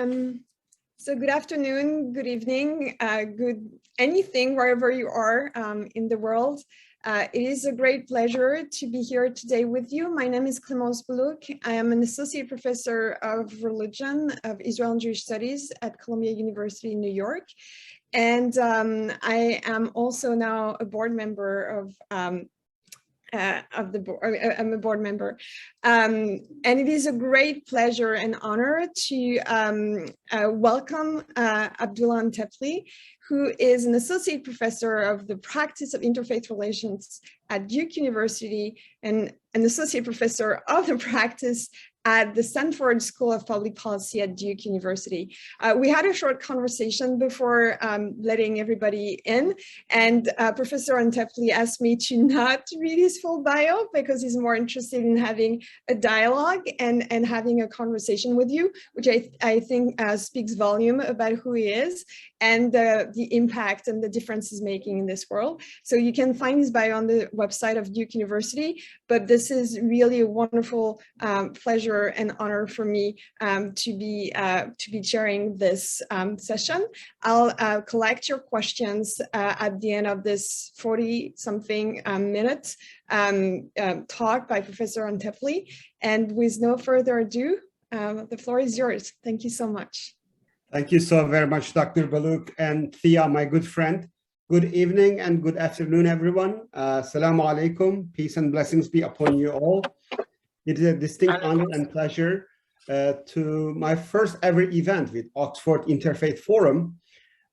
So good afternoon, good evening, good anything, wherever you are in the world. It is a great pleasure to be here today with you. My name is Clemence Boulouque. I am an associate professor of religion, of Israel and Jewish studies at Columbia University in New York. And I am also now a board member of the board. I'm a board member, and it is a great pleasure and honor to welcome Abdullah Antepli, who is an associate professor of the practice of interfaith relations at Duke University and an associate professor of the practice at the Sanford School of Public Policy at Duke University. We had a short conversation before letting everybody in, and Professor Antepli asked me to not read his full bio because he's more interested in having a dialogue and having a conversation with you, which I think speaks volume about who he is and the impact and the difference he's making in this world. So you can find his bio on the website of Duke University, but this is really a wonderful pleasure and honor for me to be chairing this session. I'll collect your questions at the end of this 40-something minute talk by Professor Antepli. And with no further ado, the floor is yours. Thank you so much. Thank you so very much, Dr. Boulouque and Thea, my good friend. Good evening and good afternoon, everyone. Assalamu alaikum. Peace and blessings be upon you all. It is a distinct honor and pleasure to my first ever event with Oxford Interfaith Forum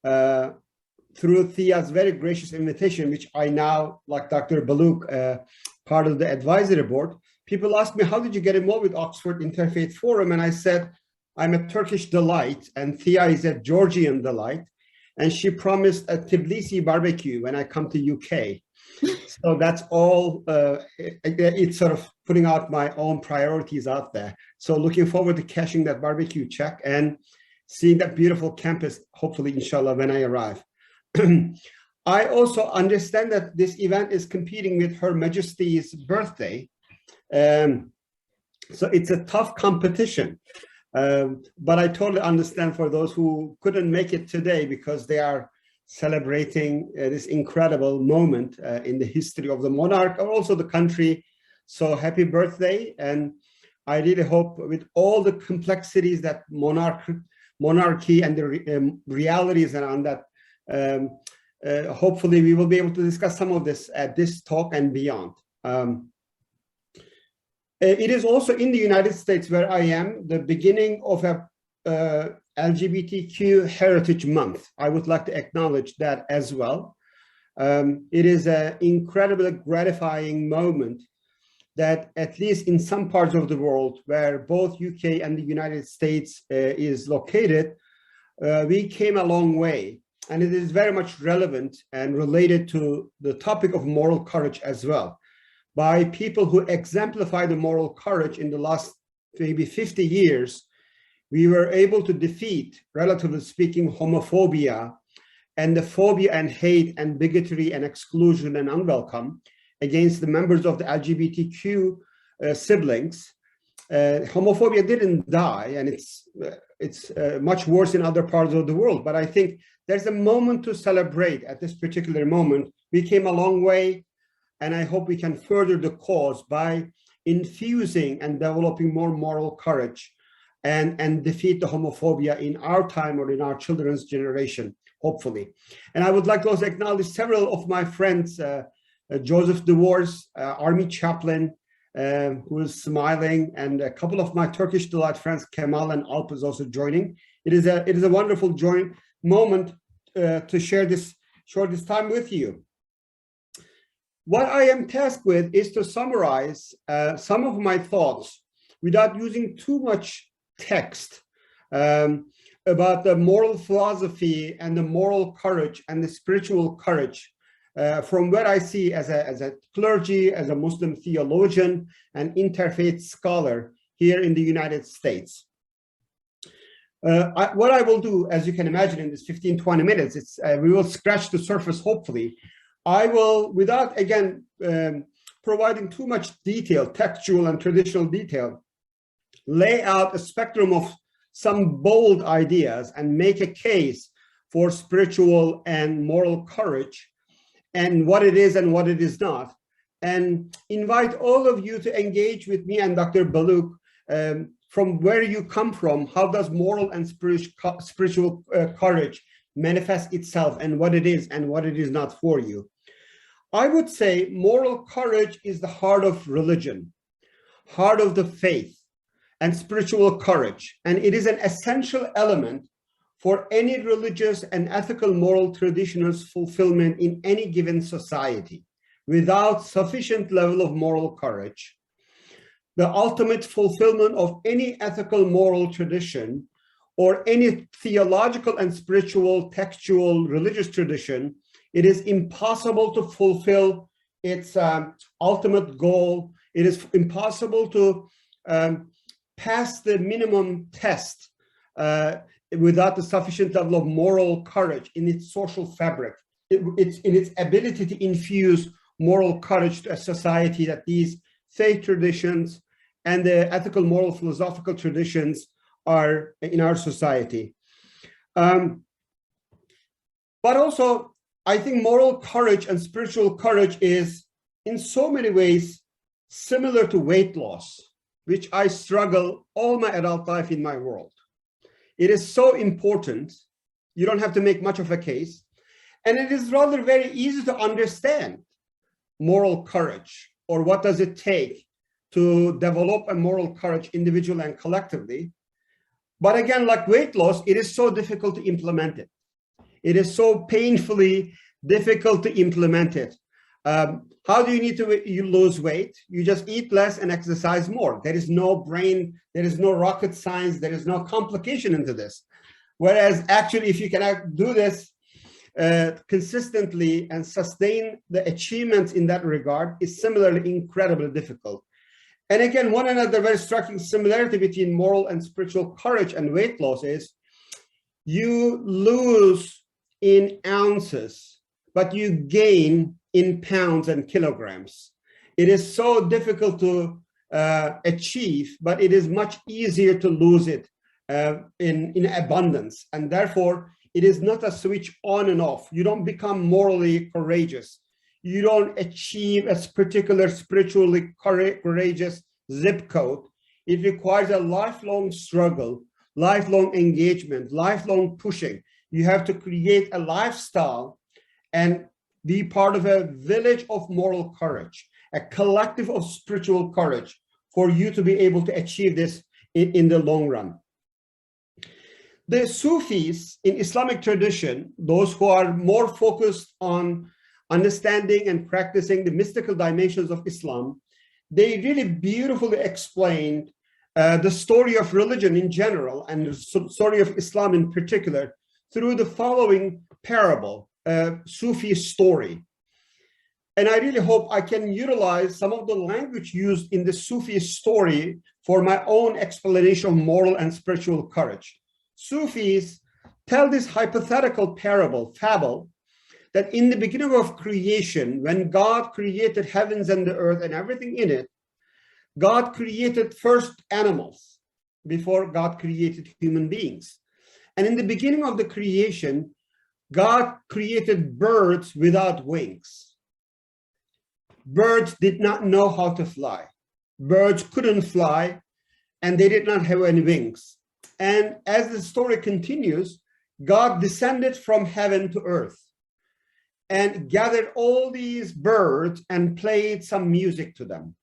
through Thea's very gracious invitation, which I now, like Dr. Boulouque, part of the advisory board. People ask me, how did you get involved with Oxford Interfaith Forum? And I said, I'm a Turkish delight and Thea is a Georgian delight. And she promised a Tbilisi barbecue when I come to UK. So that's all, it's sort of putting out my own priorities out there. So looking forward to cashing that barbecue check and seeing that beautiful campus, hopefully, inshallah, when I arrive. I also understand that this event is competing with Her Majesty's birthday. So it's a tough competition. But I totally understand for those who couldn't make it today because they are celebrating this incredible moment in the history of the monarch or also the country. So happy birthday. And I really hope with all the complexities that monarchy and the realities around that, hopefully we will be able to discuss some of this at this talk and beyond. It is also in the United States where I am, the beginning of a LGBTQ Heritage Month. I would like to acknowledge that as well. It is an incredibly gratifying moment that at least in some parts of the world where both UK and the United States is located, we came a long way. And it is very much relevant and related to the topic of moral courage as well. By people who exemplify the moral courage in the last maybe 50 years, we were able to defeat, relatively speaking, homophobia and the phobia and hate and bigotry and exclusion and unwelcome against the members of the LGBTQ siblings. Homophobia didn't die, and it's much worse in other parts of the world. But I think there's a moment to celebrate at this particular moment. We came a long way. And I hope we can further the cause by infusing and developing more moral courage and defeat the homophobia in our time or in our children's generation, hopefully. And I would like to also acknowledge several of my friends, Joseph DeWars, Army chaplain, who is smiling, and a couple of my Turkish delight friends, Kemal and Alp, is also joining. It is a wonderful moment to share this time with you. What I am tasked with is to summarize some of my thoughts without using too much text about the moral philosophy and the moral courage and the spiritual courage from what I see as a clergy, as a Muslim theologian and interfaith scholar here in the United States. What I will do, as you can imagine, in this 15-20 minutes, we will scratch the surface, hopefully. I will, without, again, providing too much detail, textual and traditional detail, lay out a spectrum of some bold ideas and make a case for spiritual and moral courage and what it is and what it is not, and invite all of you to engage with me and Dr. Boulouque from where you come from. How does moral and spiritual courage manifest itself, and what it is and what it is not for you? I would say moral courage is the heart of religion, heart of the faith, and spiritual courage. And it is an essential element for any religious and ethical moral tradition's fulfillment in any given society. Without sufficient level of moral courage, the ultimate fulfillment of any ethical moral tradition or any theological and spiritual, textual, religious tradition, it is impossible to fulfill its ultimate goal. It is impossible to pass the minimum test without the sufficient level of moral courage in its social fabric. It's in its ability to infuse moral courage to a society that these faith traditions and the ethical, moral, philosophical traditions are in our society. But also, I think moral courage and spiritual courage is in so many ways similar to weight loss, which I struggle all my adult life in my world. It is so important. You don't have to make much of a case. And it is rather very easy to understand moral courage, or what does it take to develop a moral courage individually and collectively. But again, like weight loss, it is so difficult to implement it. It is so painfully difficult to implement it. How do you need to lose weight? You just eat less and exercise more. There is no brain, there is no rocket science, there is no complication into this. Whereas actually, if you can do this consistently and sustain the achievements in that regard, is similarly incredibly difficult. And again, one another very striking similarity between moral and spiritual courage and weight loss is you lose in ounces, but you gain in pounds and kilograms. It is so difficult to achieve, but it is much easier to lose it in abundance. And therefore, it is not a switch on and off. You don't become morally courageous. You don't achieve a particular spiritually courageous zip code. It requires a lifelong struggle, lifelong engagement, lifelong pushing. You have to create a lifestyle and be part of a village of moral courage, a collective of spiritual courage for you to be able to achieve this in the long run. The Sufis in Islamic tradition, those who are more focused on understanding and practicing the mystical dimensions of Islam, they really beautifully explained the story of religion in general and the story of Islam in particular through the following parable, Sufi story. And I really hope I can utilize some of the language used in the Sufi story for my own explanation of moral and spiritual courage. Sufis tell this hypothetical fable, that in the beginning of creation, when God created heavens and the earth and everything in it, God created first animals before God created human beings. And in the beginning of the creation, God created birds without wings. Birds did not know how to fly. Birds couldn't fly, and they did not have any wings. And as the story continues, God descended from heaven to earth and gathered all these birds and played some music to them.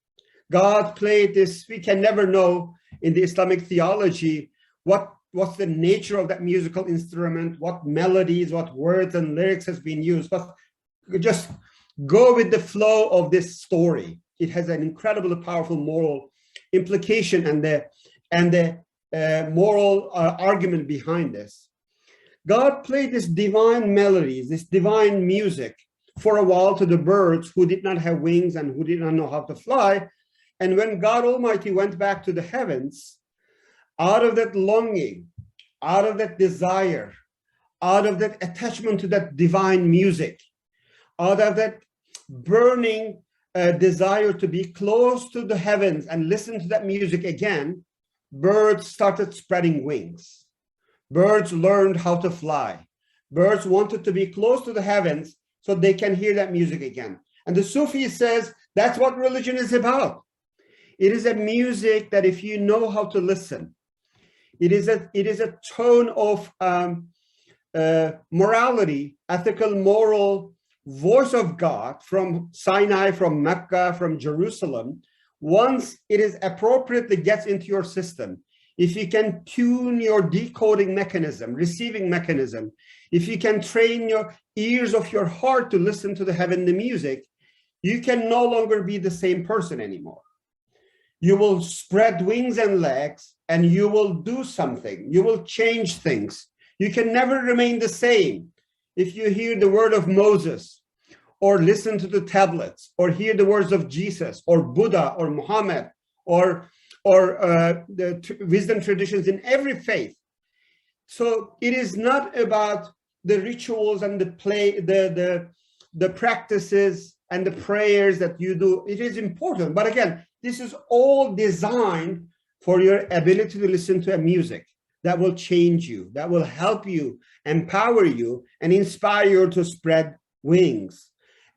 God played this, we can never know in the Islamic theology what's the nature of that musical instrument, what melodies, what words and lyrics has been used, but just go with the flow of this story. It has an incredibly powerful moral implication and the moral argument behind this. God played this divine melodies, this divine music for a while to the birds who did not have wings and who did not know how to fly. And when God Almighty went back to the heavens, out of that longing, out of that desire, out of that attachment to that divine music, out of that burning desire to be close to the heavens and listen to that music again, birds started spreading wings. Birds learned how to fly. Birds wanted to be close to the heavens so they can hear that music again. And the Sufi says that's what religion is about. It is a music that if you know how to listen, it is a tone of morality, ethical, moral voice of God from Sinai, from Mecca, from Jerusalem. Once it is appropriately gets into your system, if you can tune your decoding mechanism, receiving mechanism, if you can train your ears of your heart to listen to the heavenly music, you can no longer be the same person anymore. You will spread wings and legs and you will do something. You will change things. You can never remain the same. If you hear the word of Moses or listen to the tablets or hear the words of Jesus or Buddha or Muhammad or the wisdom traditions in every faith. So it is not about the rituals and the practices and the prayers that you do. It is important. But again, this is all designed for your ability to listen to a music that will change you, that will help you, empower you, and inspire you to spread wings.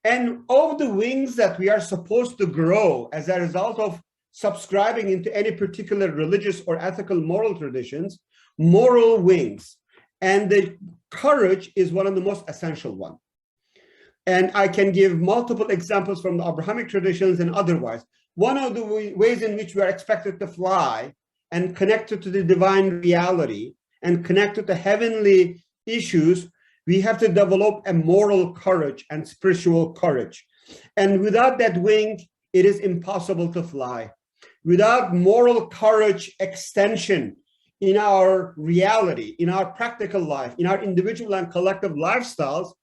And of the wings that we are supposed to grow as a result of subscribing into any particular religious or ethical moral traditions, moral wings. And the courage is one of the most essential ones. And I can give multiple examples from the Abrahamic traditions and otherwise. One of the ways in which we are expected to fly and connected to the divine reality and connected to heavenly issues, we have to develop a moral courage and spiritual courage. And without that wing, it is impossible to fly. Without moral courage extension in our reality, in our practical life, in our individual and collective lifestyles,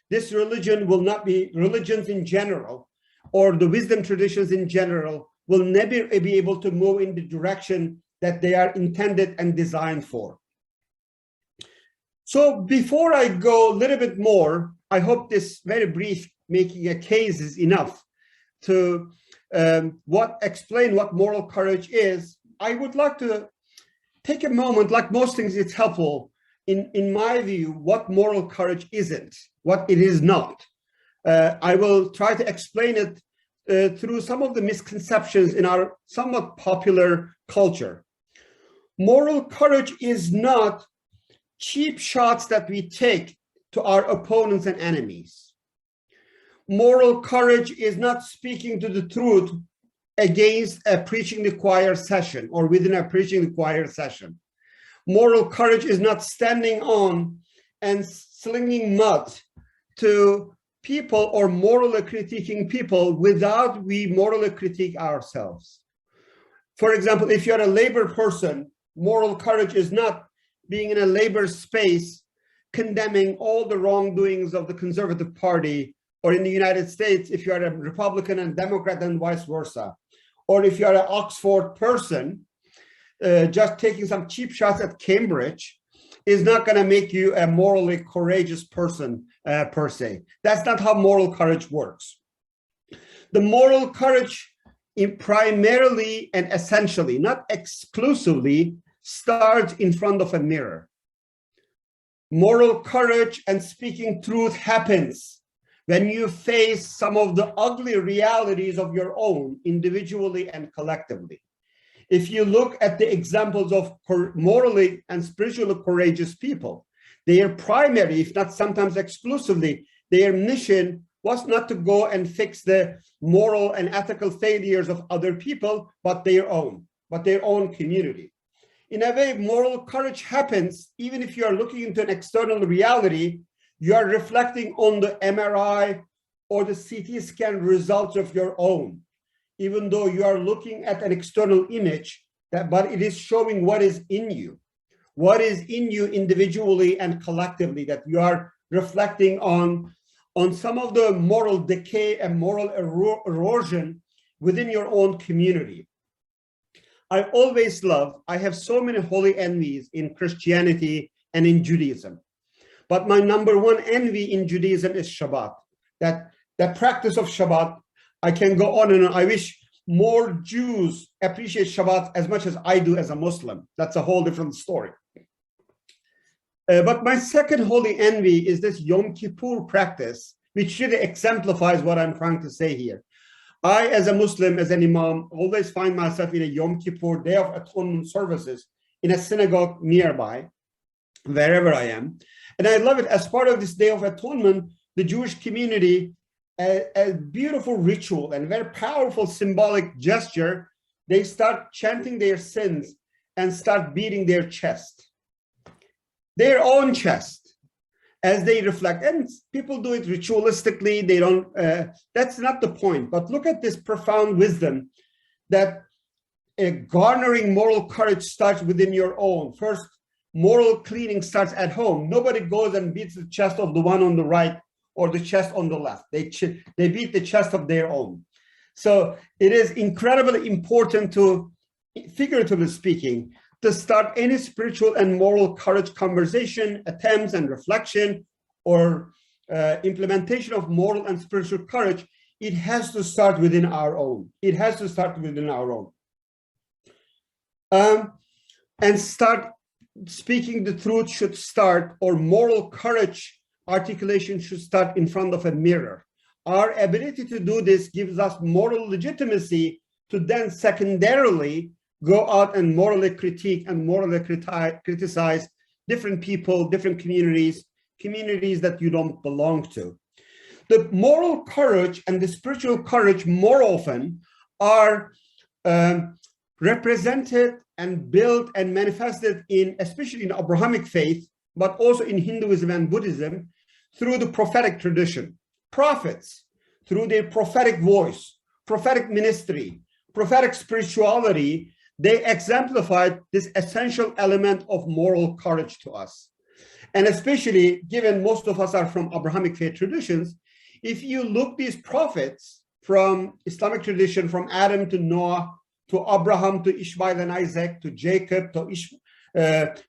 this religion will not be, religions in general, or the wisdom traditions in general, will never be able to move in the direction that they are intended and designed for. So before I go a little bit more, I hope this very brief making a case is enough to explain what moral courage is. I would like to take a moment, like most things, it's helpful in my view, what moral courage isn't, what it is not. I will try to explain it through some of the misconceptions in our somewhat popular culture. Moral courage is not cheap shots that we take to our opponents and enemies. Moral courage is not speaking to the truth against a preaching the choir session or within a preaching the choir session. Moral courage is not standing on and slinging mud to people or morally critiquing people without we morally critique ourselves. For example, if you're a labor person, moral courage is not being in a labor space condemning all the wrongdoings of the Conservative Party, or in the United States, if you're a Republican and Democrat and vice versa. Or if you're an Oxford person, just taking some cheap shots at Cambridge is not going to make you a morally courageous person per se. That's not how moral courage works. The moral courage primarily and essentially, not exclusively, starts in front of a mirror. Moral courage and speaking truth happens when you face some of the ugly realities of your own, individually and collectively. If you look at the examples of morally and spiritually courageous people, their primary, if not sometimes exclusively, their mission was not to go and fix the moral and ethical failures of other people, but their own community. In a way, moral courage happens even if you are looking into an external reality. You are reflecting on the MRI or the CT scan results of your own, even though you are looking at an external image, but it is showing what is in you individually and collectively, that you are reflecting on some of the moral decay and moral erosion within your own community. I have so many holy envies in Christianity and in Judaism. But my number one envy in Judaism is Shabbat. That practice of Shabbat, I can go on and on. I wish more Jews appreciate Shabbat as much as I do as a Muslim. That's a whole different story. But my second holy envy is this Yom Kippur practice, which really exemplifies what I'm trying to say here. I, as a Muslim, as an imam, always find myself in a Yom Kippur, Day of Atonement services in a synagogue nearby, wherever I am. And I love it. As part of this Day of Atonement, the Jewish community, a beautiful ritual and very powerful symbolic gesture, they start chanting their sins and start beating their chest, their own chest, as they reflect. And people do it ritualistically. They don't, that's not the point. But look at this profound wisdom that garnering moral courage starts within your own. First, moral cleaning starts at home. Nobody goes and beats the chest of the one on the right or the chest on the left. They beat the chest of their own. So it is incredibly important to, figuratively speaking, to start any spiritual and moral courage conversation, attempts and reflection, or implementation of moral and spiritual courage. It has to start within our own. It has to start within our own. And start speaking the truth should start, or moral courage articulation should start in front of a mirror. Our ability to do this gives us moral legitimacy to then secondarily go out and morally critique and morally criticize different people, different communities that you don't belong to. The moral courage and the spiritual courage more often are represented and built and manifested in, especially in Abrahamic faith, but also in Hinduism and Buddhism, through the prophetic tradition. Prophets, through their prophetic voice, prophetic ministry, prophetic spirituality, they exemplified this essential element of moral courage to us. And especially given most of us are from Abrahamic faith traditions, if you look these prophets from Islamic tradition, from Adam to Noah, to Abraham, to Ishmael and Isaac, to Jacob, to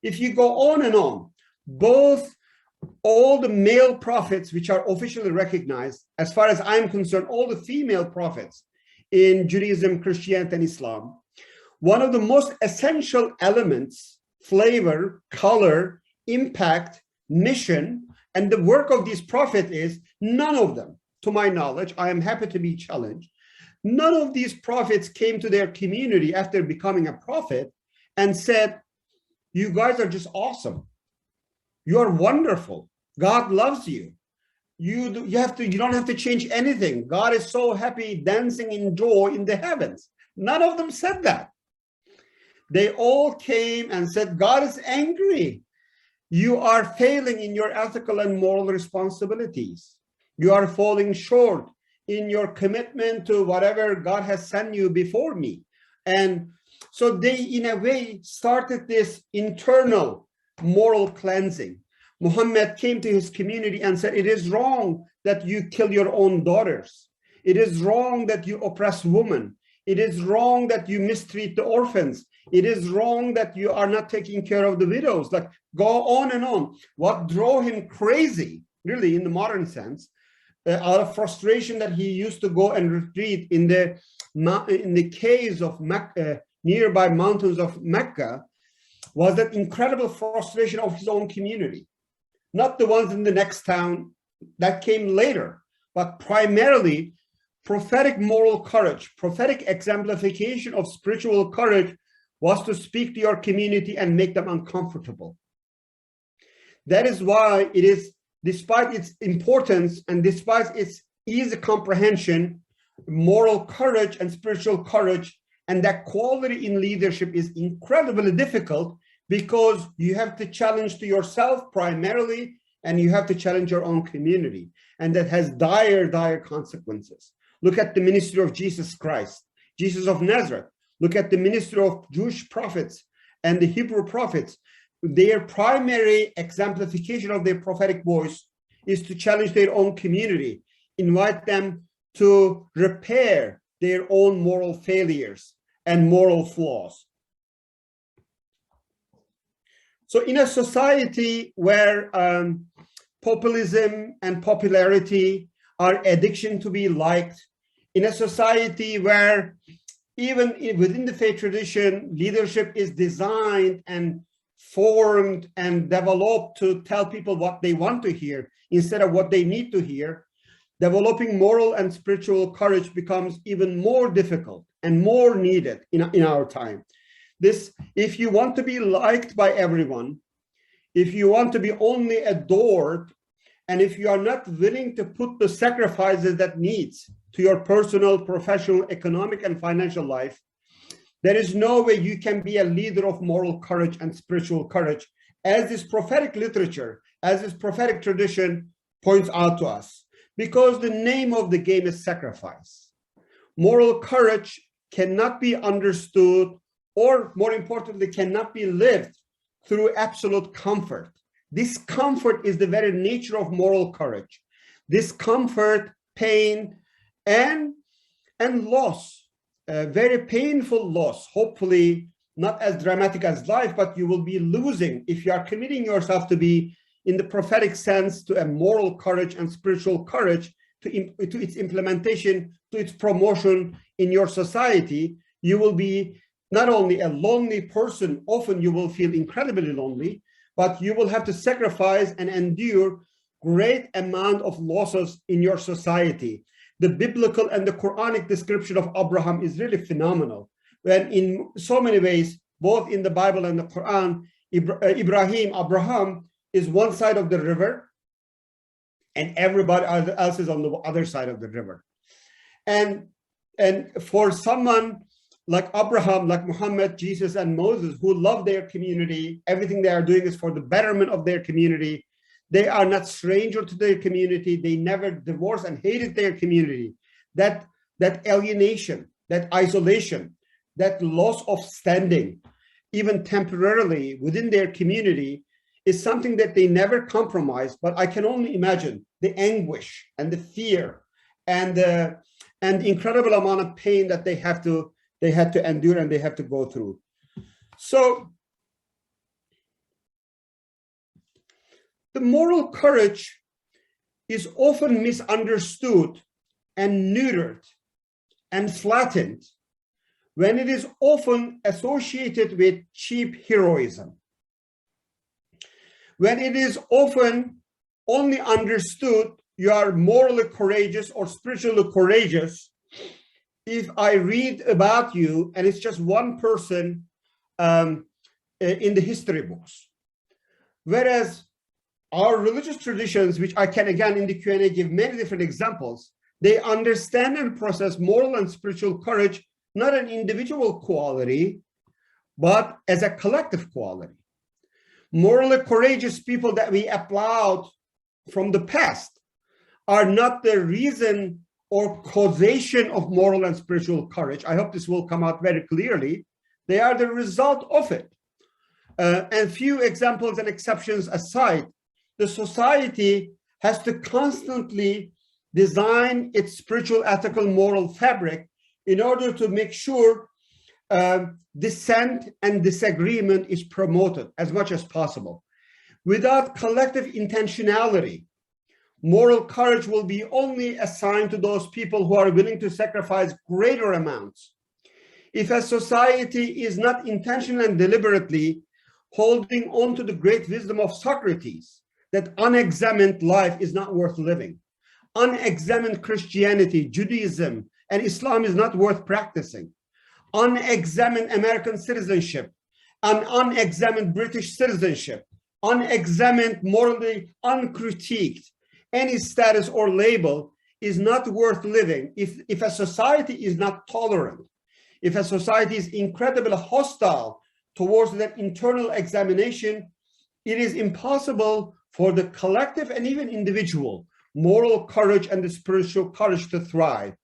if you go on and on, all the male prophets, which are officially recognized, as far as I'm concerned, all the female prophets in Judaism, Christianity, and Islam, one of the most essential elements, flavor, color, impact, mission, and the work of these prophets is none of them, to my knowledge, I am happy to be challenged, none of these prophets came to their community after becoming a prophet and said, you guys are just awesome. You are wonderful. God loves you. You don't have to change anything. God is so happy dancing in joy in the heavens. None of them said that. They all came and said, God is angry. You are failing in your ethical and moral responsibilities. You are falling short in your commitment to whatever God has sent you before me. And so they, in a way, started this internal moral cleansing. Muhammad came to his community and said, it is wrong that you kill your own daughters. It is wrong that you oppress women. It is wrong that you mistreat the orphans. It is wrong that you are not taking care of the widows. Like, go on and on. What drove him crazy, really, in the modern sense, out of frustration that he used to go and retreat in the caves of Mecca, nearby mountains of Mecca, was that incredible frustration of his own community. Not the ones in the next town, that came later, but primarily prophetic moral courage, prophetic exemplification of spiritual courage was to speak to your community and make them uncomfortable. That is why it is, despite its importance and despite its easy comprehension, moral courage and spiritual courage, and that quality in leadership is incredibly difficult because you have to challenge to yourself primarily, and you have to challenge your own community. And that has dire, dire consequences. Look at the ministry of Jesus Christ, Jesus of Nazareth. Look at the ministry of Jewish prophets and the Hebrew prophets. Their primary exemplification of their prophetic voice is to challenge their own community, invite them to repair their own moral failures and moral flaws. So in a society where populism and popularity are addiction to be liked, in a society where even within the faith tradition, leadership is designed and formed and developed to tell people what they want to hear instead of what they need to hear. Developing moral and spiritual courage becomes even more difficult and more needed in our time. If you want to be liked by everyone, if you want to be only adored, and if you are not willing to put the sacrifices that needs to your personal, professional, economic, and financial life, there is no way you can be a leader of moral courage and spiritual courage, as this prophetic literature, as this prophetic tradition points out to us, because the name of the game is sacrifice. Moral courage cannot be understood, or more importantly, cannot be lived through absolute comfort. Discomfort is the very nature of moral courage. Discomfort, pain, and loss, very painful loss, hopefully not as dramatic as life, but you will be losing if you are committing yourself to be, in the prophetic sense, to a moral courage and spiritual courage, to its implementation, to its promotion in your society. You will be not only a lonely person, often you will feel incredibly lonely, but you will have to sacrifice and endure great amount of losses in your society. The biblical and the Quranic description of Abraham is really phenomenal. When in so many ways, both in the Bible and the Quran, Abraham is one side of the river and everybody else is on the other side of the river. And for someone like Abraham, like Muhammad, Jesus, and Moses, who love their community, everything they are doing is for the betterment of their community. They are not stranger to their community. They never divorced and hated their community. That alienation, that isolation, that loss of standing, even temporarily within their community, is something that they never compromised. But I can only imagine the anguish and the fear and the incredible amount of pain that they had to endure and they have to go through. So the moral courage is often misunderstood and neutered and flattened when it is often associated with cheap heroism. When it is often only understood you are morally courageous or spiritually courageous if I read about you and it's just one person in the history books. Whereas our religious traditions, which I can again in the Q&A give many different examples, they understand and process moral and spiritual courage, not an individual quality, but as a collective quality. Morally courageous people that we applaud from the past are not the reason or causation of moral and spiritual courage. I hope this will come out very clearly. They are the result of it. And few examples and exceptions aside, the society has to constantly design its spiritual, ethical, moral fabric in order to make sure dissent and disagreement is promoted as much as possible. Without collective intentionality, moral courage will be only assigned to those people who are willing to sacrifice greater amounts. If a society is not intentionally and deliberately holding on to the great wisdom of Socrates, that unexamined life is not worth living, unexamined Christianity, Judaism, and Islam is not worth practicing, unexamined American citizenship, and unexamined British citizenship, unexamined, morally uncritiqued, any status or label is not worth living. If a society is not tolerant, if a society is incredibly hostile towards that internal examination, it is impossible for the collective and even individual moral courage and the spiritual courage to thrive.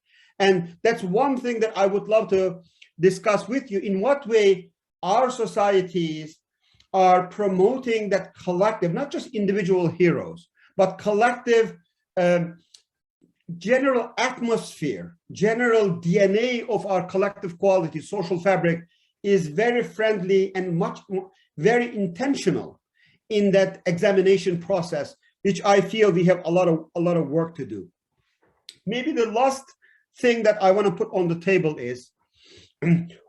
And that's one thing that I would love to discuss with you. In what way our societies are promoting that collective, not just individual heroes, but collective general atmosphere, general DNA of our collective quality, social fabric is very friendly and very intentional in that examination process, which I feel we have a lot of work to do. Maybe the last thing that I want to put on the table is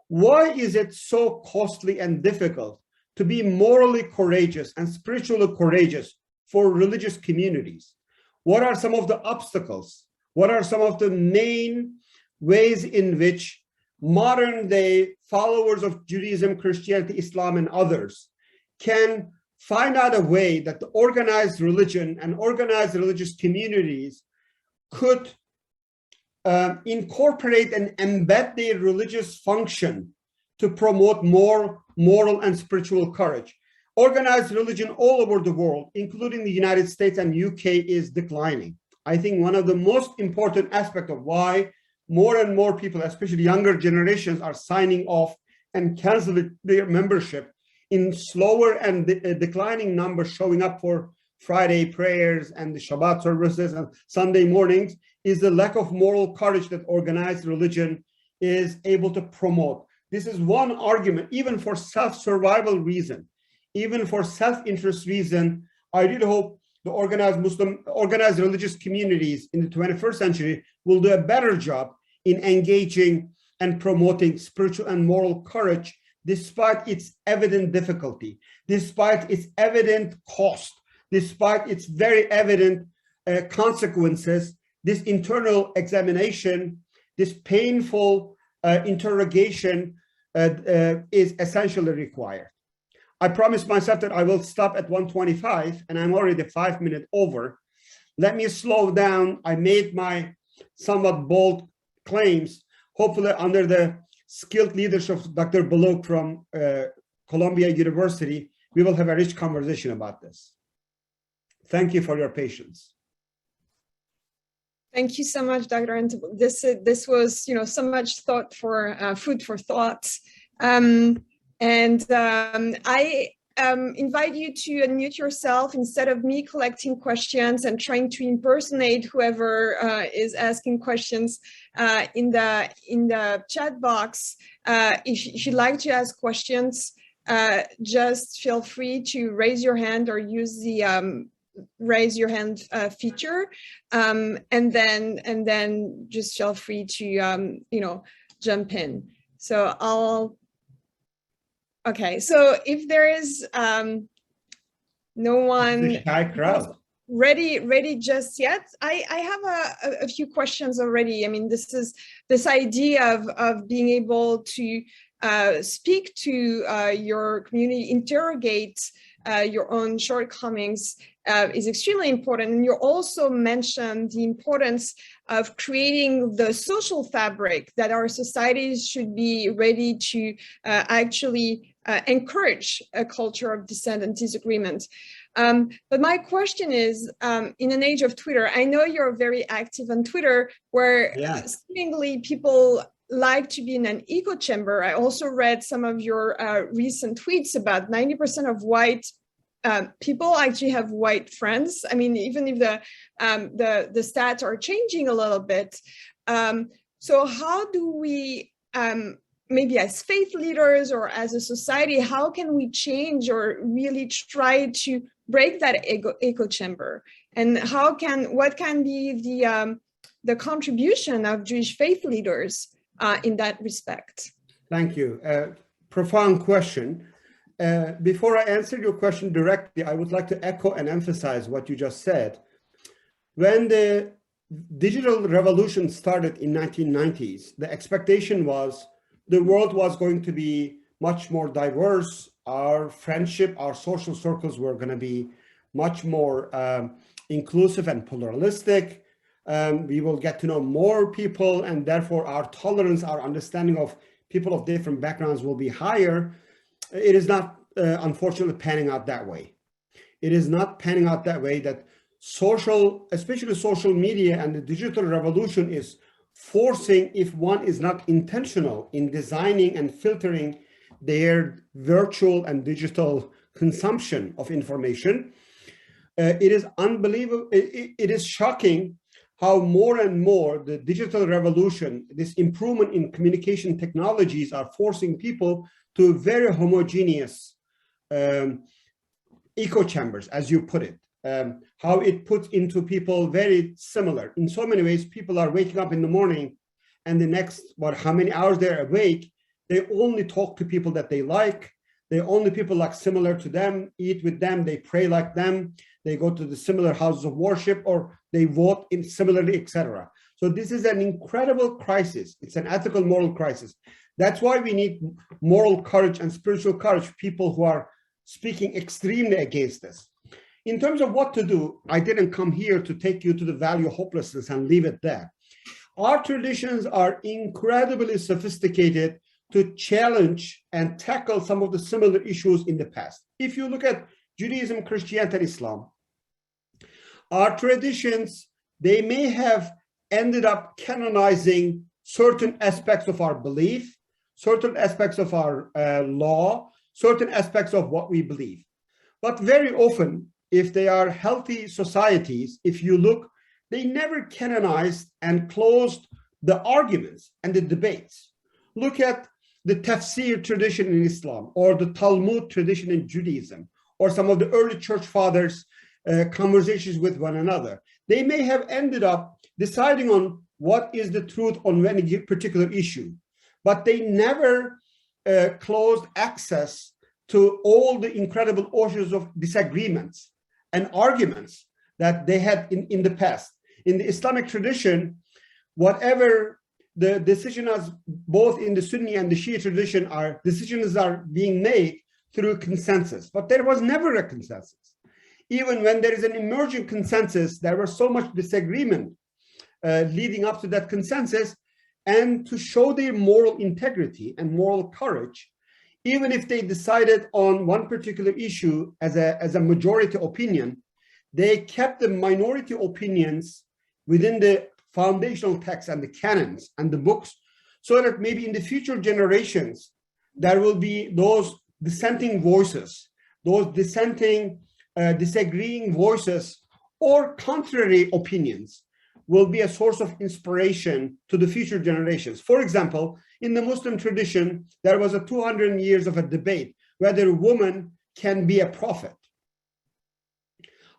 Why is it so costly and difficult to be morally courageous and spiritually courageous for religious communities? What are some of the obstacles? What are some of the main ways in which modern day followers of Judaism, Christianity, Islam, and others can find out a way that the organized religion and organized religious communities could incorporate and embed their religious function to promote more moral and spiritual courage? Organized religion all over the world, including the United States and UK, is declining. I think one of the most important aspects of why more and more people, especially younger generations, are signing off and canceling their membership in slower and declining numbers showing up for Friday prayers and the Shabbat services and Sunday mornings is the lack of moral courage that organized religion is able to promote. This is one argument, even for self-survival reason, even for self-interest reason. I really hope the organized religious communities in the 21st century will do a better job in engaging and promoting spiritual and moral courage, despite its evident difficulty, despite its evident cost, despite its very evident consequences. This internal examination, this painful interrogation is essentially required. I promised myself that I will stop at 1:25, and I'm already 5 minutes over. Let me slow down. I made my somewhat bold claims, hopefully under the skilled leadership of Dr. Boulouque from Columbia University. We will have a rich conversation about this. Thank you for your patience. Thank you so much, Dr. Antepli. This was, so much thought for food for thought. I invite you to unmute yourself instead of me collecting questions and trying to impersonate whoever is asking questions in the chat box. If you'd like to ask questions, just feel free to raise your hand or use the raise your hand feature, and then just feel free to jump in. So okay, so if there is no one ready just yet, I have a few questions already. I mean, this idea of being able to speak to your community, interrogate your own shortcomings is extremely important. And you also mentioned the importance of creating the social fabric that our societies should be ready to actually encourage a culture of dissent and disagreement. But my question is, in an age of Twitter, I know you're very active on Twitter, where seemingly people like to be in an echo chamber. I also read some of your recent tweets about 90% of white people actually have white friends. I mean, even if the stats are changing a little bit. So how do we, maybe as faith leaders or as a society, how can we change or really try to break that echo chamber? And what can be the contribution of Jewish faith leaders in that respect? Thank you. Profound question. Before I answer your question directly, I would like to echo and emphasize what you just said. When the digital revolution started in 1990s, the expectation was the world was going to be much more diverse. Our friendship, our social circles were going to be much more inclusive and pluralistic. We will get to know more people, and therefore our tolerance, our understanding of people of different backgrounds will be higher. It is not, unfortunately, panning out that way. It is not panning out that way. That especially social media and the digital revolution is forcing, if one is not intentional in designing and filtering their virtual and digital consumption of information. It is unbelievable. It is shocking how more and more the digital revolution, this improvement in communication technologies, are forcing people to very homogeneous echo chambers, as you put it. How it puts into people very similar. In so many ways, people are waking up in the morning and the next, how many hours they're awake, They only talk to people that they like. They only people like similar to them, eat with them, they pray like them, they go to the similar houses of worship, or they vote in similarly, etc. So this is an incredible crisis. It's an ethical, moral crisis. That's why we need moral courage and spiritual courage, people who are speaking extremely against this. In terms of what to do, I didn't come here to take you to the value of hopelessness and leave it there. Our traditions are incredibly sophisticated to challenge and tackle some of the similar issues in the past. If you look at Judaism, Christianity, and Islam, our traditions, they may have ended up canonizing certain aspects of our belief, certain aspects of our law, certain aspects of what we believe. But very often, if they are healthy societies, if you look, they never canonized and closed the arguments and the debates. Look at the tafsir tradition in Islam, or the Talmud tradition in Judaism, or some of the early church fathers' conversations with one another. They may have ended up deciding on what is the truth on any particular issue, but they never closed access to all the incredible oceans of disagreements and arguments that they had in the past. In the Islamic tradition, whatever the decisions, both in the Sunni and the Shia tradition, decisions are being made through consensus, but there was never a consensus. Even when there is an emerging consensus, there was so much disagreement leading up to that consensus. And to show their moral integrity and moral courage, even if they decided on one particular issue as a majority opinion, they kept the minority opinions within the foundational texts and the canons and the books, so that maybe in the future generations, there will be those dissenting voices, those disagreeing voices, or contrary opinions will be a source of inspiration to the future generations. For example, in the Muslim tradition, there was 200 years of a debate whether a woman can be a prophet.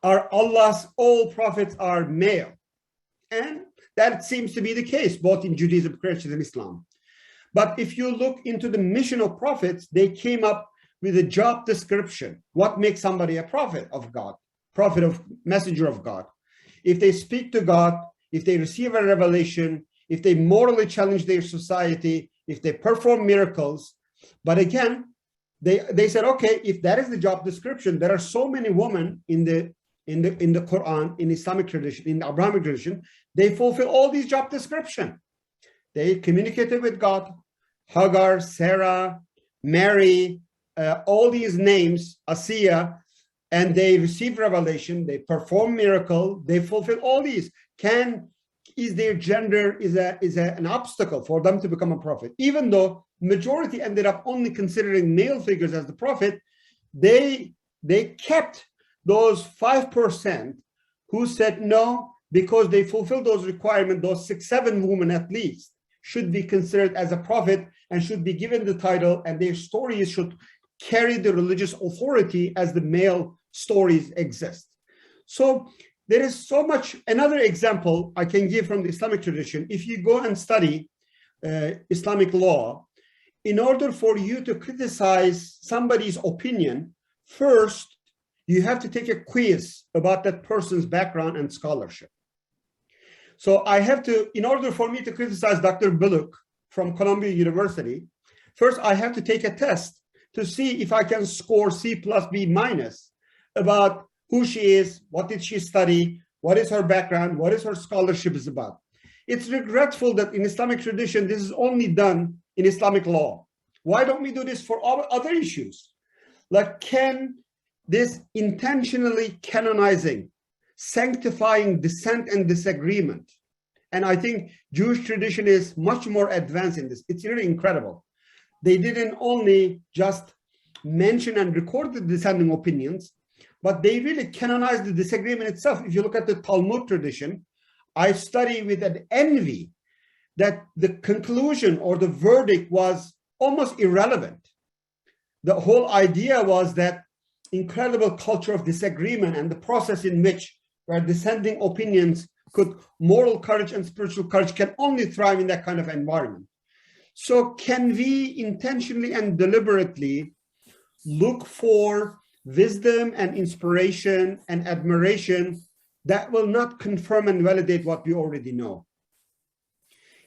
All prophets are male. And that seems to be the case, both in Judaism, Christianity, and Islam. But if you look into the mission of prophets, they came up with a job description. What makes somebody a prophet of God, messenger of God? If they speak to God, if they receive a revelation, if they morally challenge their society, if they perform miracles. But again, they said, okay, if that is the job description, there are so many women in the Quran, in Islamic tradition, in the Abrahamic tradition, they fulfill all these job description. They communicated with God, Hagar, Sarah, Mary, all these names, Asiya, and they receive revelation, they perform miracle, they fulfill all these. Is their gender an obstacle for them to become a prophet? Even though majority ended up only considering male figures as the prophet, they kept those 5% who said no, because they fulfilled those requirements. Those 6-7 women at least should be considered as a prophet and should be given the title, and their stories should carry the religious authority as the male stories exist. So there is so much. Another example I can give from the Islamic tradition, if you go and study Islamic law, in order for you to criticize somebody's opinion, first, you have to take a quiz about that person's background and scholarship. So I have to, in order for me to criticize Dr. Boulouque from Columbia University, first I have to take a test to see if I can score C plus B minus about who she is, what did she study, what is her background, what is her scholarship is about. It's regretful that in Islamic tradition, this is only done in Islamic law. Why don't we do this for other issues? Like, can this intentionally canonizing, sanctifying dissent and disagreement? And I think Jewish tradition is much more advanced in this. It's really incredible. They didn't only just mention and record the dissenting opinions, but they really canonized the disagreement itself. If you look at the Talmud tradition, I study with an envy that the conclusion or the verdict was almost irrelevant. The whole idea was that incredible culture of disagreement and the process in which where dissenting opinions could, moral courage and spiritual courage can only thrive in that kind of environment. So can we intentionally and deliberately look for wisdom and inspiration and admiration that will not confirm and validate what we already know?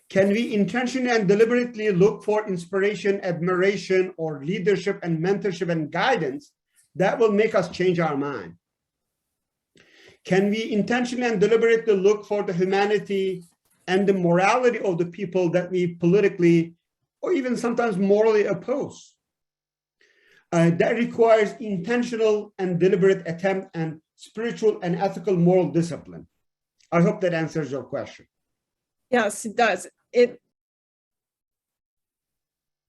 Can we intentionally and deliberately look for inspiration, admiration, or leadership and mentorship and guidance that will make us change our mind? Can we intentionally and deliberately look for the humanity and the morality of the people that we politically or even sometimes morally oppose? That requires intentional and deliberate attempt and spiritual and ethical moral discipline. I hope that answers your question. Yes, it does.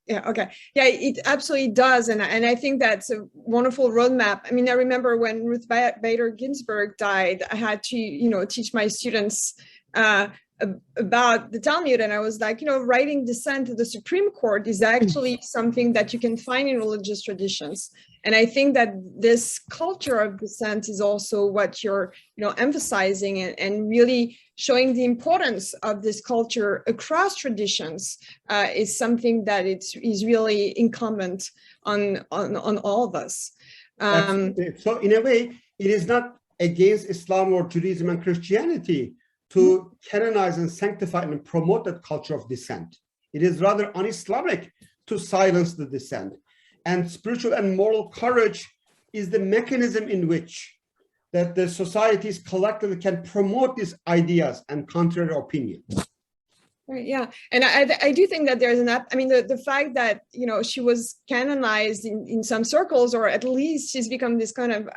Yeah, okay. Yeah, it absolutely does. And I think that's a wonderful roadmap. I mean, I remember when Ruth Bader Ginsburg died, I had to, teach my students about the Talmud. And I was like, writing dissent to the Supreme Court is actually something that you can find in religious traditions. And I think that this culture of dissent is also what you're, emphasizing and really showing the importance of this culture across traditions is something that is really incumbent on all of us. So in a way, it is not against Islam or Judaism and Christianity to canonize and sanctify and promote that culture of dissent. It is rather un-Islamic to silence the dissent. And spiritual and moral courage is the mechanism in which that the societies collectively can promote these ideas and contrary opinions. Right, yeah. And I do think that there's the fact that, she was canonized in some circles, or at least she's become this kind of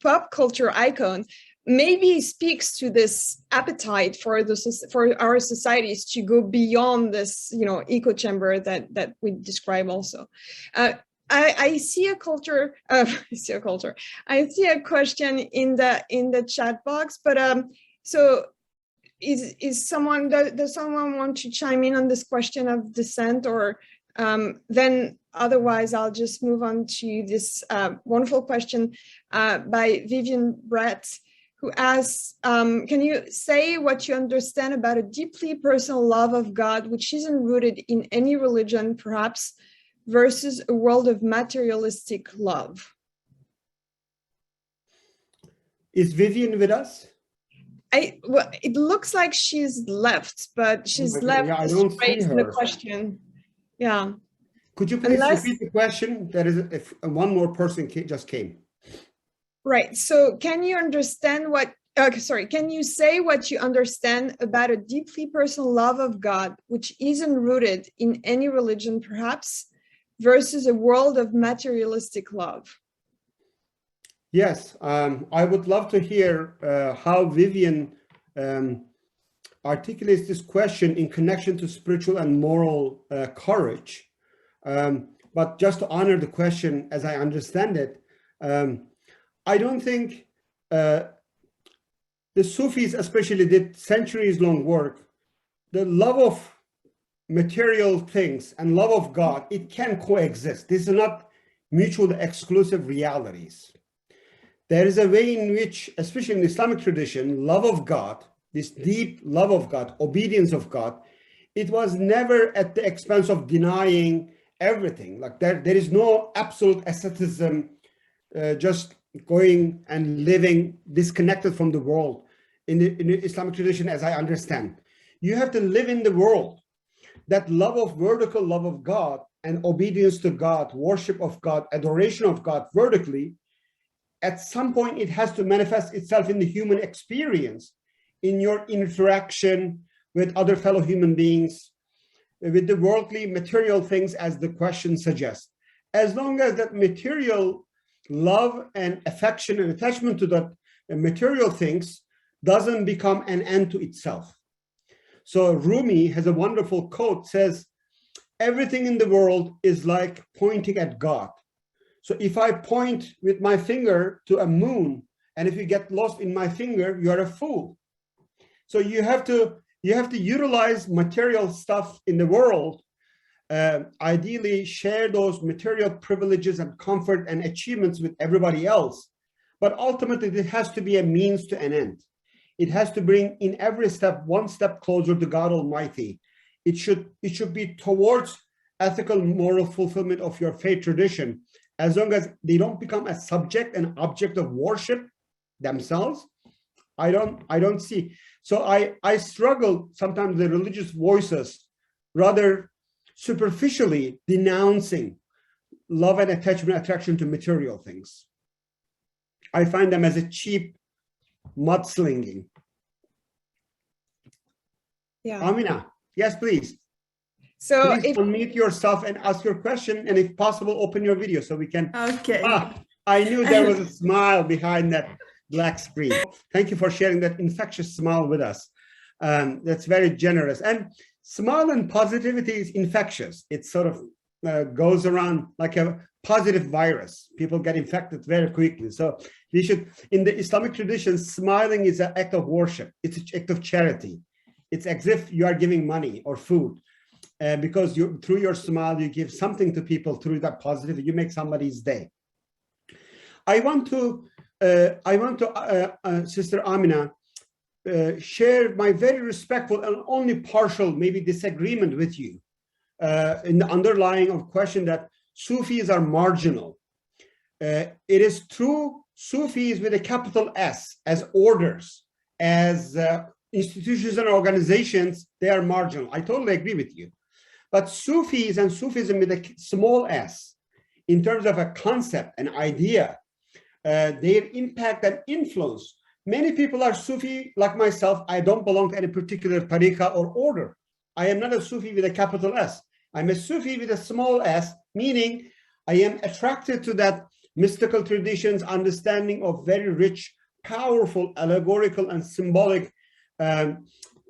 pop culture icon, maybe speaks to this appetite for our societies to go beyond this, echo chamber that we describe also. I see a question in the chat box, but so does someone want to chime in on this question of dissent, or then otherwise I'll just move on to this wonderful question by Vivian Brett, who asks, can you say what you understand about a deeply personal love of God, which isn't rooted in any religion, perhaps, versus a world of materialistic love? Is Vivian with us? Well, it looks like she's left, but she's left I don't see her. The question. Yeah. Could you please repeat the question? That is, if one more person just came. Right. So can you can you say what you understand about a deeply personal love of God, which isn't rooted in any religion, perhaps, versus a world of materialistic love? Yes, I would love to hear how Vivian articulates this question in connection to spiritual and moral courage. But just to honor the question as I understand it, I don't think the Sufis especially did centuries-long work. The love of material things and love of God, it can coexist. These are not mutually exclusive realities. There is a way in which, especially in the Islamic tradition, love of God, this deep love of God, obedience of God, it was never at the expense of denying everything. Like there is no absolute asceticism, just going and living disconnected from the world in the Islamic tradition, as I understand. You have to live in the world. That love of vertical love of God and obedience to God, worship of God, adoration of God vertically, at some point it has to manifest itself in the human experience, in your interaction with other fellow human beings, with the worldly material things, as the question suggests. As long as that material love and affection and attachment to that material things doesn't become an end to itself. So Rumi has a wonderful quote, says, everything in the world is like pointing at God. So if I point with my finger to a moon, and if you get lost in my finger, you're a fool. So you have to utilize material stuff in the world, ideally share those material privileges and comfort and achievements with everybody else. But ultimately, it has to be a means to an end. It has to bring in every step, one step closer to God Almighty. It should be towards ethical, moral fulfillment of your faith tradition, as long as they don't become a subject and object of worship themselves. I don't see. So I struggle sometimes with the religious voices rather superficially denouncing love and attraction to material things. I find them as a cheap mudslinging. Yeah. Amina, yes, please. So please unmute yourself and ask your question, and if possible, open your video so we can. Okay. I knew there was a smile behind that black screen. Thank you for sharing that infectious smile with us. That's very generous. And smile and positivity is infectious. It sort of goes around like a positive virus. People get infected very quickly. So we should, in the Islamic tradition, smiling is an act of worship. It's an act of charity. It's as if you are giving money or food. Because through your smile, you give something to people through that positivity. You make somebody's day. I want to, Sister Amina, share my very respectful and only partial, maybe disagreement with you in the underlying of question that Sufis are marginal. It is true, Sufis with a capital S, as orders, as institutions and organizations, they are marginal. I totally agree with you. But Sufis and Sufism with a small s, in terms of a concept, an idea, their impact and influence. Many people are Sufi like myself. I don't belong to any particular tariqa or order. I am not a Sufi with a capital S. I'm a Sufi with a small s, meaning I am attracted to that mystical traditions, understanding of very rich, powerful, allegorical, and symbolic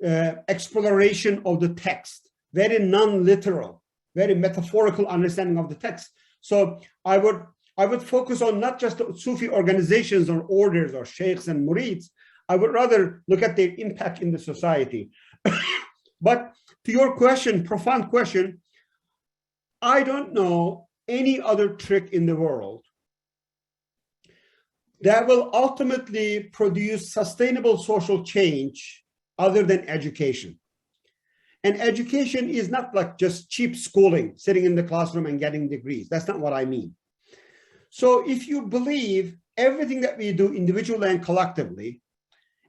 exploration of the text. Very non-literal, very metaphorical understanding of the text. So I would focus on not just Sufi organizations or orders or sheikhs and murids. I would rather look at their impact in the society. But to your question, profound question, I don't know any other trick in the world that will ultimately produce sustainable social change other than education. And education is not like just cheap schooling, sitting in the classroom and getting degrees. That's not what I mean. So if you believe everything that we do individually and collectively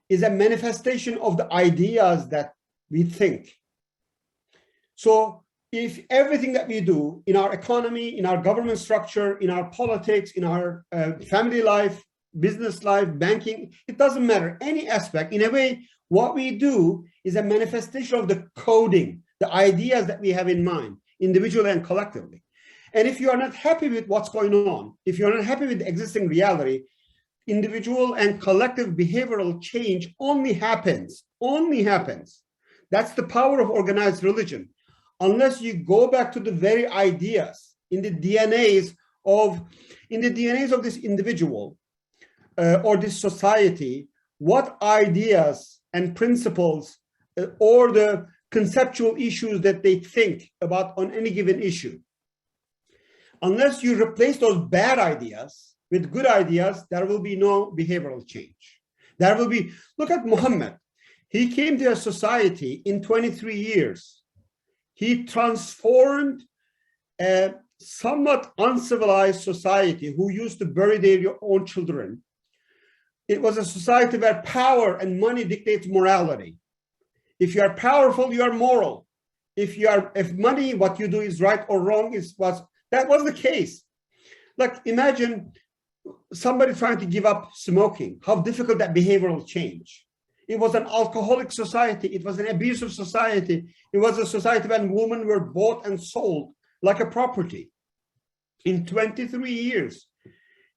is a manifestation of the ideas that we think. So if everything that we do in our economy, in our government structure, in our politics, in our family life, business life, banking, it doesn't matter, any aspect, in a way, what we do is a manifestation of the coding, the ideas that we have in mind, individually and collectively. And if you are not happy with what's going on, if you're not happy with the existing reality, individual and collective behavioral change only happens. That's the power of organized religion. Unless you go back to the very ideas in the DNAs of this individual or this society, what ideas and principles or the conceptual issues that they think about on any given issue. Unless you replace those bad ideas with good ideas, there will be no behavioral change. There will be, look at Muhammad. He came to a society in 23 years. He transformed a somewhat uncivilized society who used to bury their own children. It was a society where power and money dictates morality. If you are powerful, you are moral. If money, what you do is right or wrong, that was the case. Like imagine somebody trying to give up smoking, how difficult that behavioral change. It was an alcoholic society. It was an abusive society. It was a society when women were bought and sold like a property. In 23 years,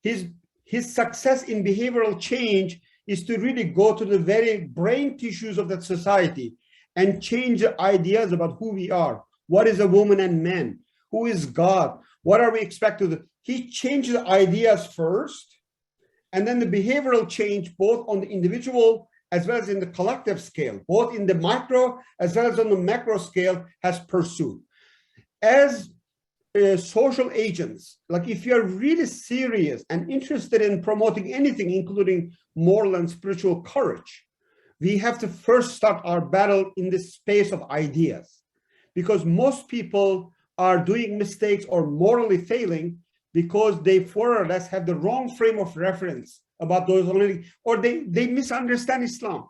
his success in behavioral change is to really go to the very brain tissues of that society and change the ideas about who we are. What is a woman and man? Who is God? What are we expected to do? He changed the ideas first, and then the behavioral change, both on the individual as well as in the collective scale, both in the micro as well as on the macro scale, has pursued. As social agents, like if you're really serious and interested in promoting anything, including moral and spiritual courage, we have to first start our battle in the space of ideas. because most people are doing mistakes or morally failing because they more or less have the wrong frame of reference about those only, or they misunderstand Islam.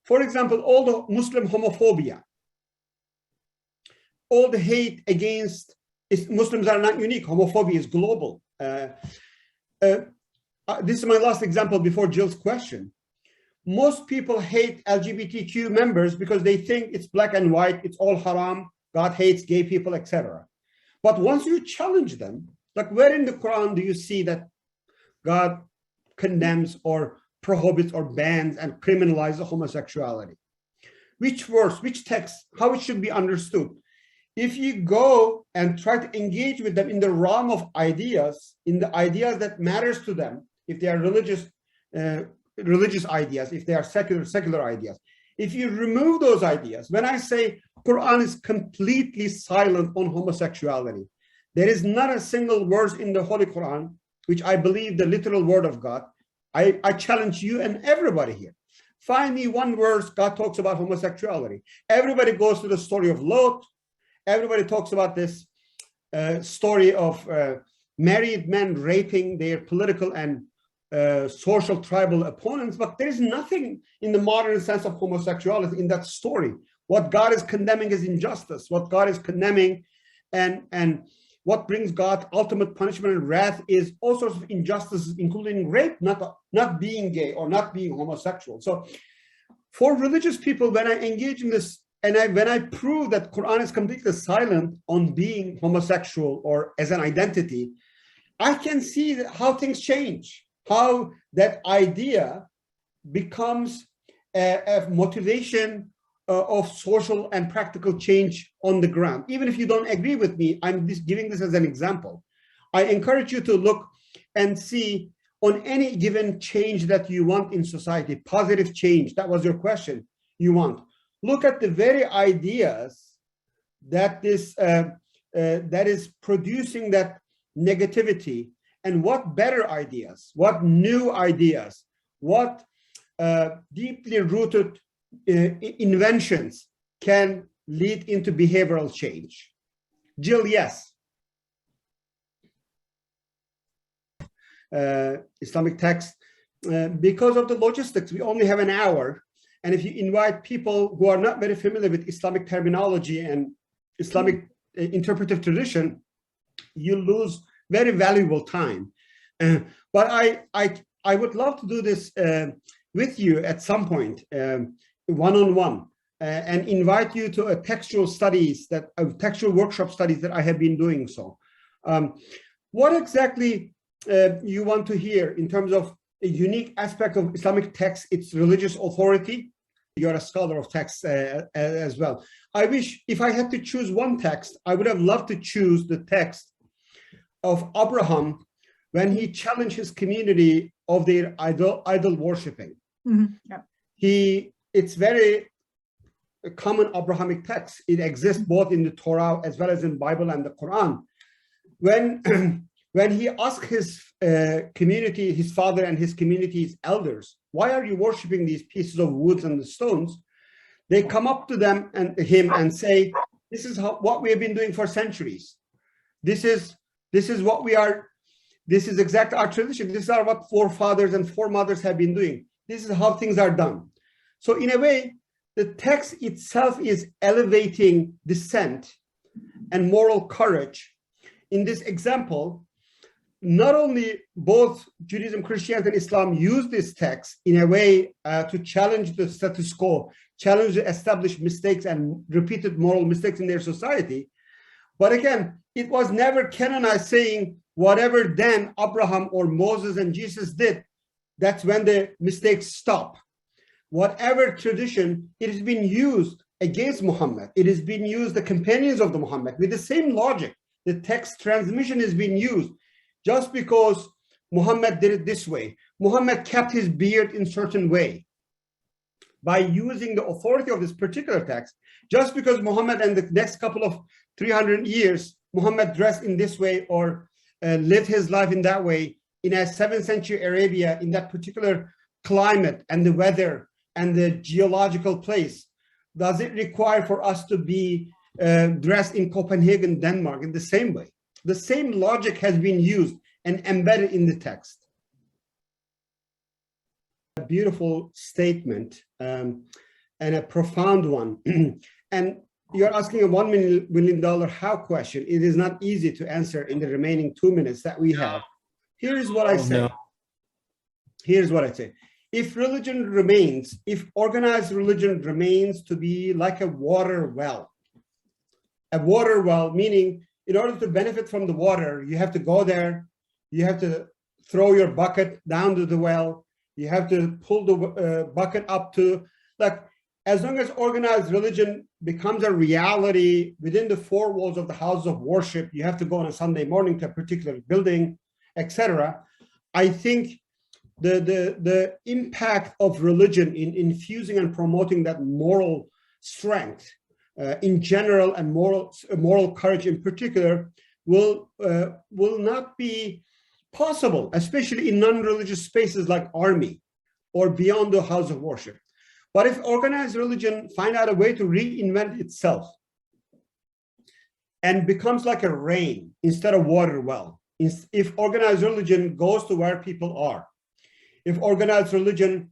For example, all the Muslim homophobia, all the hate against Muslims are not unique. Homophobia is global. This is my last example before Jill's question. Most people hate LGBTQ members because they think it's black and white, it's all haram, God hates gay people, etc. But once you challenge them, like where in the Quran do you see that God condemns or prohibits or bans and criminalizes homosexuality? Which verse, which text, how it should be understood? If you go and try to engage with them in the realm of ideas, in the ideas that matters to them, if they are religious ideas, if they are secular ideas, if you remove those ideas, when I say Quran is completely silent on homosexuality, there is not a single verse in the Holy Quran, which I believe the literal word of God. I challenge you and everybody here. Find me one verse God talks about homosexuality. Everybody goes to the story of Lot. Everybody talks about this story of married men raping their political and social tribal opponents, but there's nothing in the modern sense of homosexuality in that story. What God is condemning is injustice. What God is condemning and what brings God ultimate punishment and wrath is all sorts of injustices, including rape, not being gay or not being homosexual. So for religious people, when I engage in this, and when I prove that Quran is completely silent on being homosexual or as an identity, I can see how things change, how that idea becomes a motivation of social and practical change on the ground. Even if you don't agree with me, I'm just giving this as an example. I encourage you to look and see on any given change that you want in society, positive change, that was your question, you want. Look at the very ideas that that is producing that negativity, and what better ideas, what new ideas, what deeply rooted inventions can lead into behavioral change. Jill, yes. Islamic text, because of the logistics, we only have an hour. And if you invite people who are not very familiar with Islamic terminology and Islamic interpretive tradition, you lose very valuable time. But I would love to do this with you at some point, one-on-one, and invite you to a textual workshop studies that I have been doing so. What exactly you want to hear in terms of a unique aspect of Islamic text, its religious authority? You're a scholar of text as well. I wish if I had to choose one text, I would have loved to choose the text of Abraham when he challenged his community of their idol worshiping. Mm-hmm. Yeah. It's very common Abrahamic text. It exists both in the Torah as well as in Bible and the Quran. When he asked his community, his father and his community's elders, why are you worshiping these pieces of wood and the stones? They come up to him and say, this is what we have been doing for centuries. This is what we are. This is exactly our tradition. This is what forefathers and foremothers have been doing. This is how things are done. So in a way, the text itself is elevating dissent and moral courage. In this example, not only both Judaism, Christianity, and Islam use this text in a way to challenge the status quo, challenge the established mistakes and repeated moral mistakes in their society, but again, it was never canonized saying whatever then Abraham or Moses and Jesus did, that's when the mistakes stop. Whatever tradition, it has been used against Muhammad. It has been used, the companions of the Muhammad, with the same logic. The text transmission has been used. Just because Muhammad did it this way, Muhammad kept his beard in a certain way. By using the authority of this particular text, just because Muhammad and the next couple of 300 years, Muhammad dressed in this way or lived his life in that way, in a 7th century Arabia, in that particular climate and the weather and the geological place, does it require for us to be dressed in Copenhagen, Denmark in the same way. The same logic has been used and embedded in the text. A beautiful statement and a profound one. And you're asking a $1 million how question. It is not easy to answer in the remaining 2 minutes that we have. Here's what I say. No. Here's what I say. If religion remains, if organized religion remains to be like a water well meaning in order to benefit from the water, you have to go there, you have to throw your bucket down to the well, you have to pull the bucket up to, like, as long as organized religion becomes a reality within the four walls of the house of worship, you have to go on a Sunday morning to a particular building, etc. I think the impact of religion in infusing and promoting that moral strength in general and moral courage in particular will not be possible, especially in non-religious spaces like army or beyond the house of worship. But if organized religion find out a way to reinvent itself and becomes like a rain instead of water well, if organized religion goes to where people are, if organized religion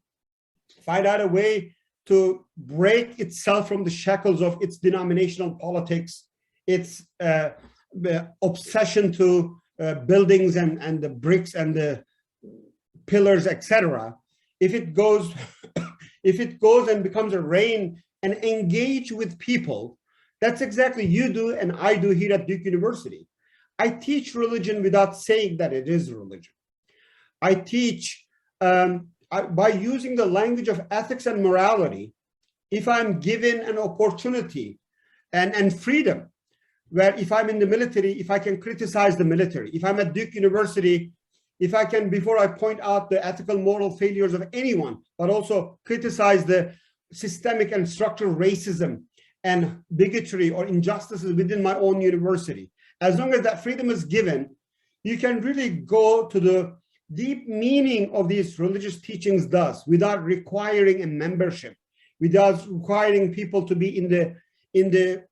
find out a way to break itself from the shackles of its denominational politics, its obsession to buildings and the bricks and the pillars, etc. If it goes and becomes a rain and engage with people, that's exactly you do and I do here at Duke University. I teach religion without saying that it is religion. I teach by using the language of ethics and morality. If I'm given an opportunity and freedom, where if I'm in the military, if I can criticize the military, if I'm at Duke University, if I can, before I point out the ethical moral failures of anyone, but also criticize the systemic and structural racism and bigotry or injustices within my own university, as long as that freedom is given, you can really go to the deep meaning of these religious teachings thus, without requiring a membership, without requiring people to be in the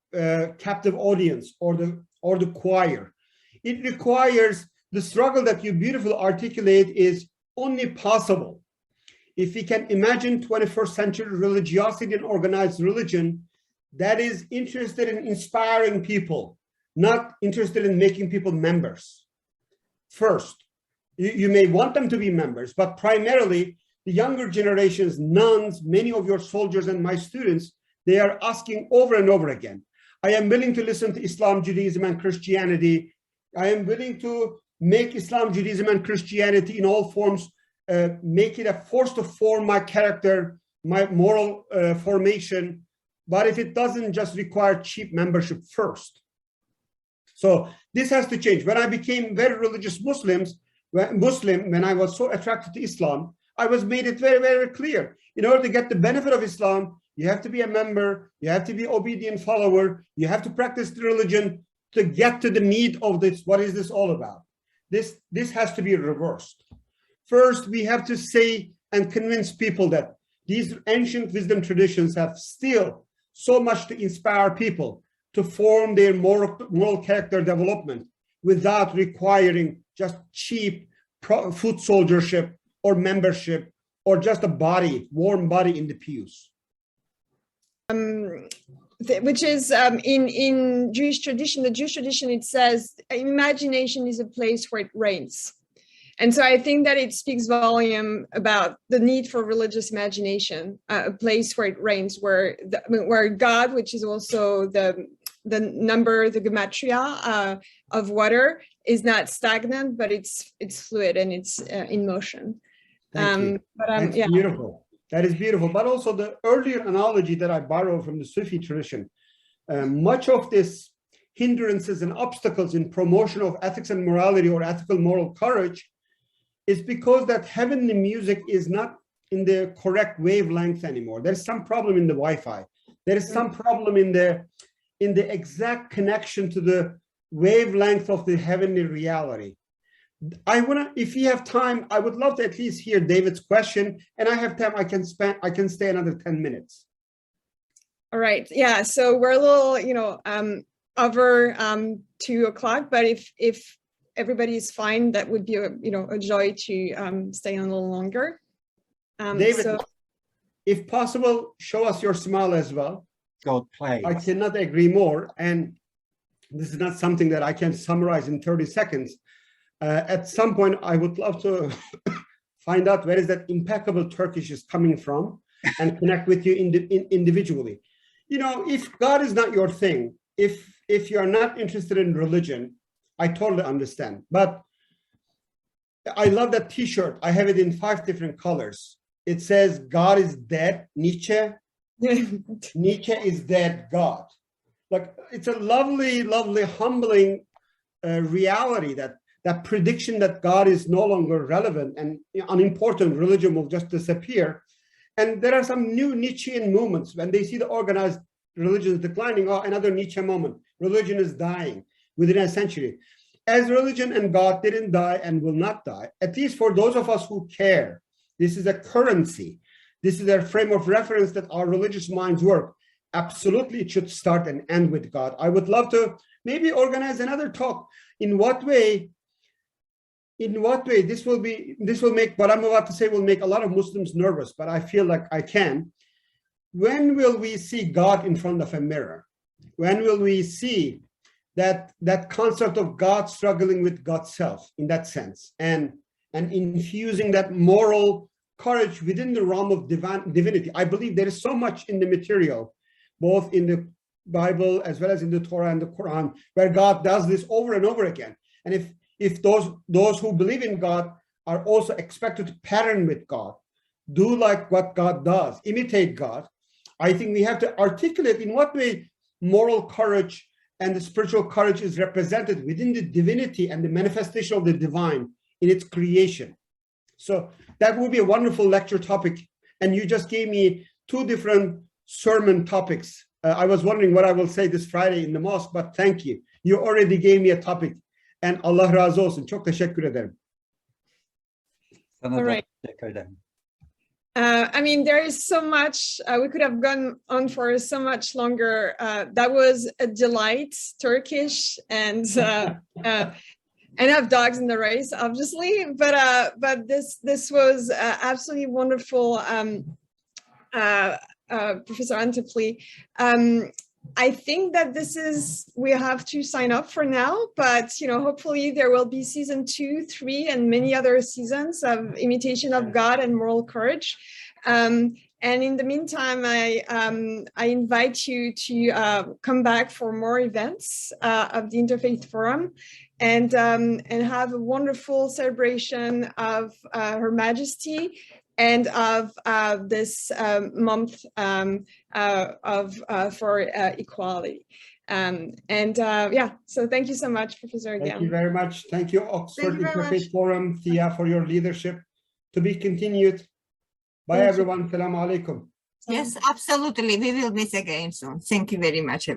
captive audience or the choir. It requires the struggle that you beautifully articulate is only possible if we can imagine 21st century religiosity and organized religion that is interested in inspiring people, not interested in making people members. First, you may want them to be members, but primarily the younger generations, nuns, many of your soldiers and my students, they are asking over and over again, I am willing to listen to Islam, Judaism, and Christianity. I am willing to make Islam, Judaism, and Christianity in all forms, make it a force to form my character, my moral formation, but if it doesn't just require cheap membership first. So this has to change. When I became very religious Muslim, when I was so attracted to Islam, I was made it very, very clear. In order to get the benefit of Islam, you have to be a member, you have to be obedient follower, you have to practice the religion to get to the meat of this. What is this all about? This has to be reversed. First, we have to say and convince people that these ancient wisdom traditions have still so much to inspire people to form their moral character development without requiring just cheap foot soldiership or membership or just a body, warm body in the pews. Which is in Jewish tradition, the Jewish tradition, it says imagination is a place where it rains. And so I think that it speaks volume about the need for religious imagination, a place where it rains, where God, which is also the number, the gematria of water, is not stagnant, but it's fluid and it's in motion. Thank you. That's yeah. Beautiful. That is beautiful. But also the earlier analogy that I borrowed from the Sufi tradition, much of this hindrances and obstacles in promotion of ethics and morality or ethical moral courage is because that heavenly music is not in the correct wavelength anymore. There's some problem in the Wi-Fi. There is some problem in the exact connection to the wavelength of the heavenly reality. If you have time, I would love to at least hear David's question, and I have time, I can stay another 10 minutes. All right. Yeah. So we're a little, over 2 o'clock, but if everybody is fine, that would be a joy to stay on a little longer. David, if possible, show us your smile as well. God, please. I cannot agree more. And this is not something that I can summarize in 30 seconds. At some point, I would love to find out where is that impeccable Turkish is coming from and connect with you individually. If God is not your thing, if you're not interested in religion, I totally understand. But I love that t-shirt. I have it in 5 different colors. It says, God is dead, Nietzsche. Nietzsche is dead, God. Like, it's a lovely, lovely, humbling reality that prediction that God is no longer relevant and unimportant, religion will just disappear. And there are some new Nietzschean movements when they see the organized religion is declining. Oh, another Nietzsche moment. Religion is dying within a century. As religion and God didn't die and will not die, at least for those of us who care, this is a currency. This is a frame of reference that our religious minds work. Absolutely, it should start and end with God. I would love to maybe organize another talk. In what way this will make what I'm about to say will make a lot of Muslims nervous, but I feel like I can. When will we see God in front of a mirror? When will we see that concept of God struggling with God's self in that sense, and infusing that moral courage within the realm of divinity? I believe there is so much in the material, both in the Bible as well as in the Torah and the Quran, where God does this over and over again. And if those who believe in God are also expected to pattern with God, do like what God does, imitate God, I think we have to articulate in what way moral courage and the spiritual courage is represented within the divinity and the manifestation of the divine in its creation. So that would be a wonderful lecture topic. And you just gave me 2 different sermon topics. I was wondering what I will say this Friday in the mosque, but thank you. You already gave me a topic. And Allah razı olsun. Çok teşekkür ederim. All right. There is so much, we could have gone on for so much longer. That was a delight, Turkish, and have dogs in the race, obviously, but this was absolutely wonderful, Professor Antepli. I think that we have to sign up for now, but hopefully there will be season 2, 3, and many other seasons of imitation of God and moral courage. And in the meantime, I invite you to come back for more events of the Interfaith Forum, and have a wonderful celebration of Her Majesty and of this month for equality. So thank you so much, Professor. Thank you very much. Thank you, Oxford Interfaith Forum, Thea, for your leadership. To be continued. Bye, everyone. Assalamu alaikum. Yes, absolutely. We will meet again soon. Thank you very much.